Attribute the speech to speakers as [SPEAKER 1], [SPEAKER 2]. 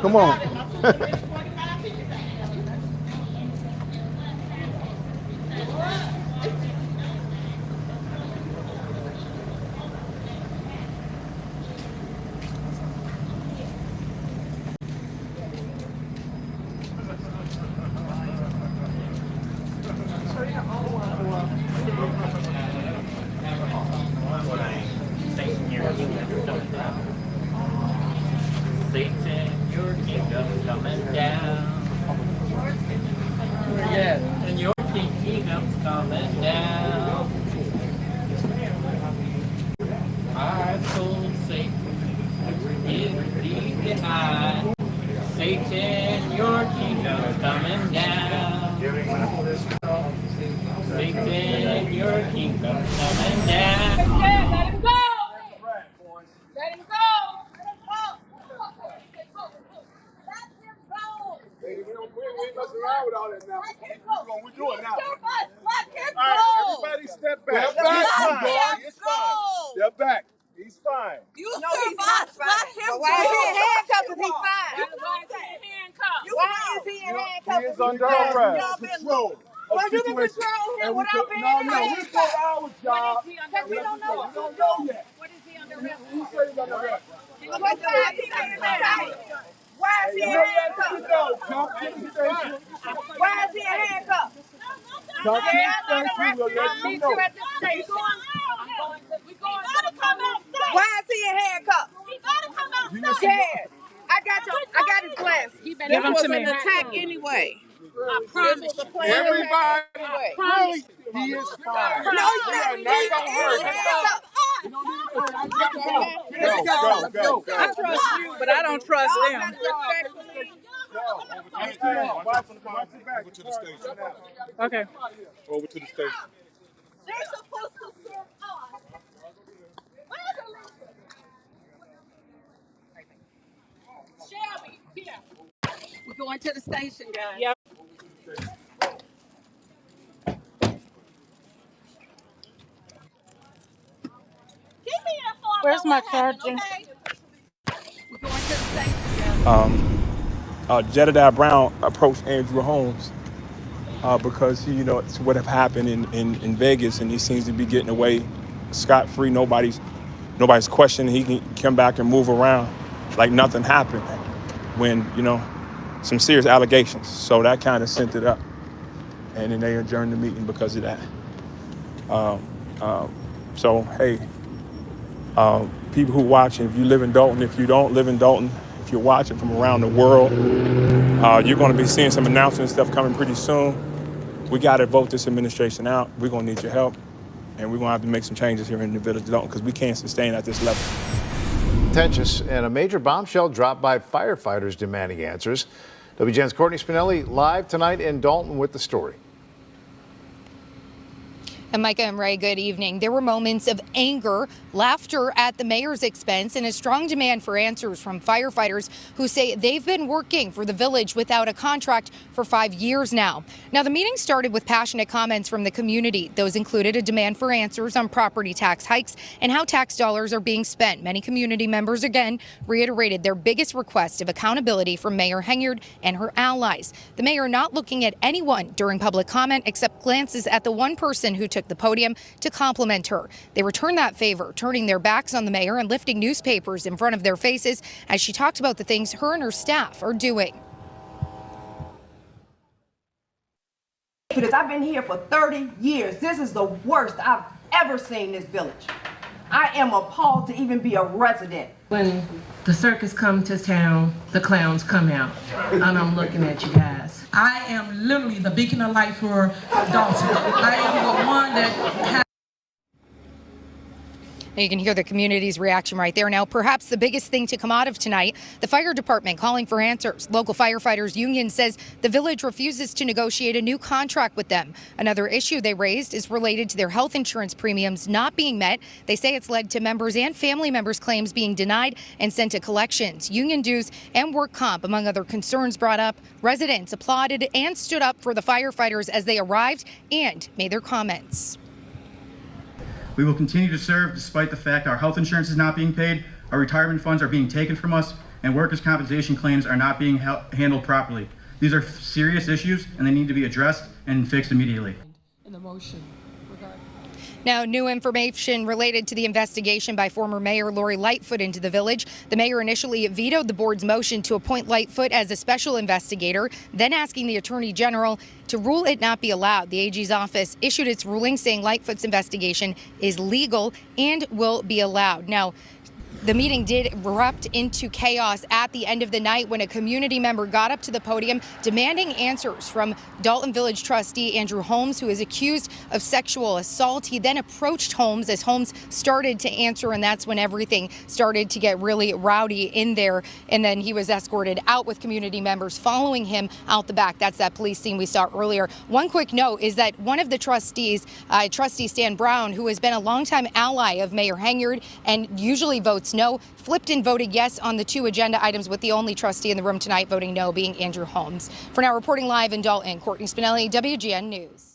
[SPEAKER 1] Come on.
[SPEAKER 2] Satan, your kingdom's coming down. Yeah, and your kingdom's coming down. Our soul Satan is deep behind. Satan, your kingdom's coming down. Satan, your kingdom's coming down.
[SPEAKER 3] Let him go! Let him go!
[SPEAKER 1] Hey, we ain't messing around with all that now. We're doing it now.
[SPEAKER 3] Let him
[SPEAKER 1] All right, everybody step back. Step back.
[SPEAKER 3] He's fine.
[SPEAKER 1] Step back. He's fine.
[SPEAKER 3] You survived. Let him go.
[SPEAKER 4] Why is he in handcuffs if he's fine?
[SPEAKER 3] Why is he in handcuffs?
[SPEAKER 4] Why is he in handcuffs?
[SPEAKER 1] He is under arrest.
[SPEAKER 4] Well, you can control him without being in handcuffs.
[SPEAKER 1] No, our job.
[SPEAKER 4] Because we don't know
[SPEAKER 1] We don't know yet.
[SPEAKER 3] What is he under arrest
[SPEAKER 1] Who says he's under arrest?
[SPEAKER 4] Why is he in handcuffs? Why is he in handcuffs? Why is he in handcuffs?
[SPEAKER 1] Come to the station, we'll let you know.
[SPEAKER 3] at the station? We gotta come outside.
[SPEAKER 4] Why is he in handcuffs?
[SPEAKER 3] He gotta come outside.
[SPEAKER 4] Scared. I got his glasses. This was an attack anyway.
[SPEAKER 3] I promise you.
[SPEAKER 1] Everybody,
[SPEAKER 3] Promise.
[SPEAKER 1] he is fine.
[SPEAKER 4] No, he's not. He's in handcuffs.
[SPEAKER 1] Go.
[SPEAKER 4] I trust you, but I don't trust them.
[SPEAKER 1] Watch it back. Over to the station.
[SPEAKER 4] Okay.
[SPEAKER 1] Over to the station.
[SPEAKER 3] They're supposed to serve us. Where's Alicia? Shelby, here.
[SPEAKER 4] We're going to the station, guys.
[SPEAKER 3] Yep. Give me a phone.
[SPEAKER 4] Where's my charger?
[SPEAKER 3] Okay?
[SPEAKER 4] We're going to the station, guys.
[SPEAKER 1] Jedidiah Brown approached Andrew Holmes because he, it's what have happened in Vegas, and he seems to be getting away scot-free. Nobody's questioning. He can come back and move around like nothing happened when, some serious allegations. So that kind of sent it up. And then they adjourned the meeting because of that. So, hey, people who watch, if you live in Dalton, if you don't live in Dalton, if you're watching from around the world, you're going to be seeing some announcement stuff coming pretty soon. We got to vote this administration out. We're going to need your help. And we're going to have to make some changes here in the village of Dalton because we can't sustain at this level.
[SPEAKER 5] Contentious and a major bombshell dropped by firefighters demanding answers. WGN's Courtney Spinelli live tonight in Dalton with the story.
[SPEAKER 6] And Micah and Ray, good evening. There were moments of anger, laughter at the mayor's expense, and a strong demand for answers from firefighters who say they've been working for the village without a contract for 5 years now. Now, the meeting started with passionate comments from the community. Those included a demand for answers on property tax hikes and how tax dollars are being spent. Many community members again reiterated their biggest request of accountability from Mayor Henyard and her allies. The mayor not looking at anyone during public comment except glances at the one person who took the podium to compliment her. They returned that favor, turning their backs on the mayor and lifting newspapers in front of their faces as she talked about the things her and her staff are doing.
[SPEAKER 7] Because I've been here for 30 years. This is the worst I've ever seen this village. I am appalled to even be a resident.
[SPEAKER 8] When the circus come to town, the clowns come out, and I'm looking at you guys. I am literally the beacon of light for Dalton. I am the one that has.
[SPEAKER 6] You can hear the community's reaction right there. Now, perhaps the biggest thing to come out of tonight, the fire department calling for answers. Local firefighters union says the village refuses to negotiate a new contract with them. Another issue they raised is related to their health insurance premiums not being met. They say it's led to members and family members' claims being denied and sent to collections. Union dues and work comp, among other concerns brought up. Residents applauded and stood up for the firefighters as they arrived and made their comments.
[SPEAKER 9] We will continue to serve despite the fact our health insurance is not being paid, our retirement funds are being taken from us, and workers' compensation claims are not being handled properly. These are serious issues and they need to be addressed and fixed immediately.
[SPEAKER 8] In the motion.
[SPEAKER 6] Now, new information related to the investigation by former Mayor Lori Lightfoot into the village. The mayor initially vetoed the board's motion to appoint Lightfoot as a special investigator, then asking the Attorney General to rule it not be allowed. The AG's office issued its ruling saying Lightfoot's investigation is legal and will be allowed. Now, the meeting did erupt into chaos at the end of the night when a community member got up to the podium demanding answers from Dalton Village trustee Andrew Holmes, who is accused of sexual assault. He then approached Holmes as Holmes started to answer, and that's when everything started to get really rowdy in there. And then he was escorted out with community members following him out the back. That's that police scene we saw earlier. One quick note is that one of the trustees, Trustee Stan Brown, who has been a longtime ally of Mayor Henyard and usually votes no, flipped and voted yes on the two agenda items, with the only trustee in the room tonight voting no being Andrew Holmes. For now, reporting live in Dalton, Courtney Spinelli, WGN News.